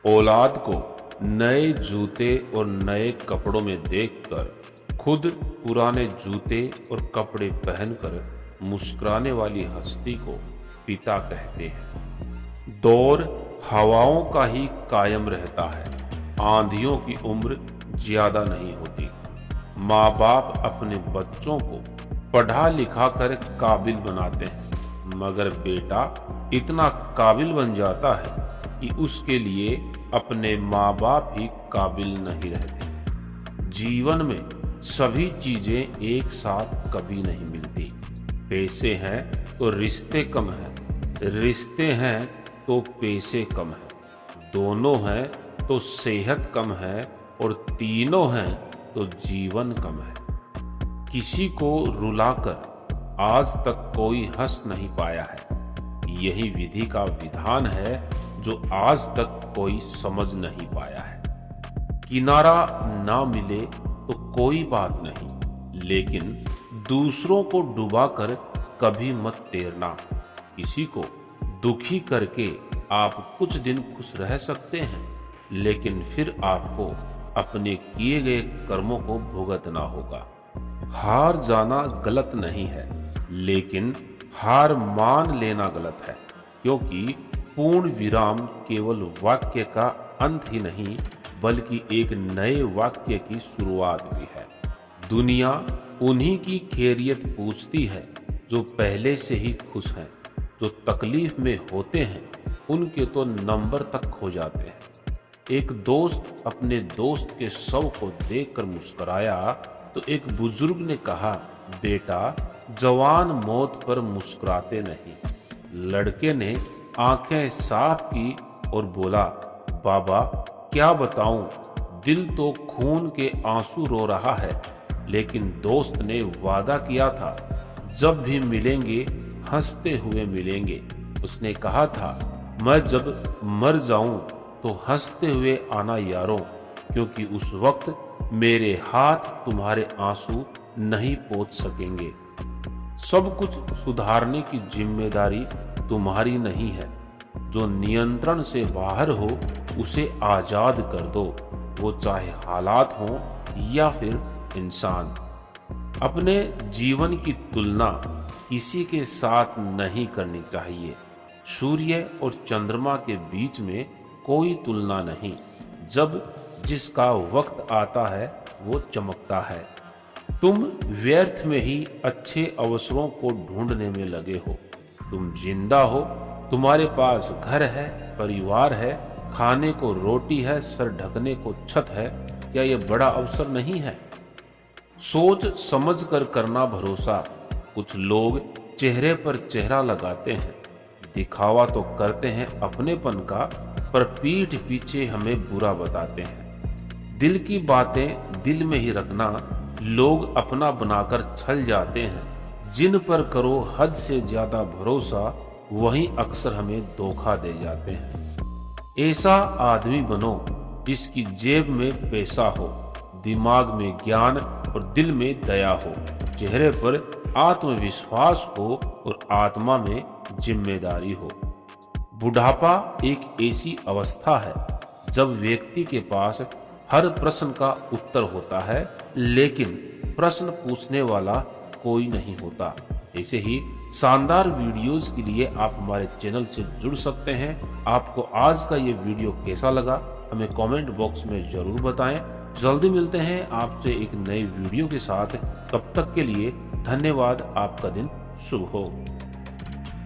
औलाद को नए जूते और नए कपड़ों में देखकर खुद पुराने जूते और कपड़े पहनकर मुस्कुराने वाली हस्ती को पिता कहते हैं। दौर हवाओं का ही कायम रहता है, आंधियों की उम्र ज्यादा नहीं होती। माँ बाप अपने बच्चों को पढ़ा लिखा कर काबिल बनाते हैं, मगर बेटा इतना काबिल बन जाता है कि उसके लिए अपने माँ बाप ही काबिल नहीं रहते। जीवन में सभी चीजें एक साथ कभी नहीं मिलती। पैसे हैं तो रिश्ते कम हैं, रिश्ते हैं तो पैसे कम हैं, दोनों हैं तो सेहत कम है, और तीनों हैं तो जीवन कम है। किसी को रुलाकर आज तक कोई हंस नहीं पाया है, यही विधि का विधान है जो आज तक कोई समझ नहीं पाया है। किनारा ना मिले तो कोई बात नहीं, लेकिन दूसरों को डुबाकर कभी मत तैरना। किसी को दुखी करके आप कुछ दिन खुश रह सकते हैं, लेकिन फिर आपको अपने किए गए कर्मों को भुगतना होगा। हार जाना गलत नहीं है, लेकिन हार मान लेना गलत है, क्योंकि पूर्ण विराम केवल वाक्य का अंत ही नहीं, बल्कि एक नए वाक्य की शुरुआत भी है। दुनिया उन्हीं की खैरियत पूछती है जो पहले से ही खुश हैं। जो तकलीफ में होते हैं उनके तो नंबर तक खो जाते हैं। एक दोस्त अपने दोस्त के शव को देखकर मुस्कुराया तो एक बुजुर्ग ने कहा, बेटा जवान मौत पर मुस्कुराते नहीं। लड़के ने आंखें साफ की और बोला, बाबा क्या बताऊं, दिल तो खून के आंसू रो रहा है, लेकिन दोस्त ने वादा किया था जब भी मिलेंगे हंसते हुए मिलेंगे। उसने कहा था, मैं जब मर जाऊं तो हंसते हुए आना यारों, क्योंकि उस वक्त मेरे हाथ तुम्हारे आंसू नहीं पोंछ सकेंगे। सब कुछ सुधारने की जिम्मेदारी तुम्हारी नहीं है। जो नियंत्रण से बाहर हो उसे आजाद कर दो, वो चाहे हालात हों या फिर इंसान। अपने जीवन की तुलना किसी के साथ नहीं करनी चाहिए। सूर्य और चंद्रमा के बीच में कोई तुलना नहीं। जब जिसका वक्त आता है वो चमकता है। तुम व्यर्थ में ही अच्छे अवसरों को ढूंढने में लगे हो। तुम जिंदा हो, तुम्हारे पास घर है, परिवार है, खाने को रोटी है, सर ढकने को छत है। क्या ये बड़ा अवसर नहीं है? सोच समझ कर करना भरोसा। कुछ लोग चेहरे पर चेहरा लगाते हैं, दिखावा तो करते हैं अपनेपन का, पर पीठ पीछे हमें बुरा बताते हैं। दिल की बातें दिल में ही रखना। लोग अपना बनाकर छल जाते हैं। जिन पर करो हद से ज्यादा भरोसा, वही अक्सर हमें धोखा दे जाते हैं। ऐसा आदमी बनो जिसकी जेब में पैसा हो, दिमाग में ज्ञान और दिल में दया हो, चेहरे पर आत्मविश्वास हो और आत्मा में जिम्मेदारी हो। बुढ़ापा एक ऐसी अवस्था है जब व्यक्ति के पास हर प्रश्न का उत्तर होता है, लेकिन प्रश्न पूछने वाला कोई नहीं होता। ऐसे ही शानदार वीडियोस के लिए आप हमारे चैनल से जुड़ सकते हैं। आपको आज का ये वीडियो कैसा लगा हमें कमेंट बॉक्स में जरूर बताएं। जल्दी मिलते हैं आपसे एक नई वीडियो के साथ। तब तक के लिए धन्यवाद। आपका दिन शुभ हो।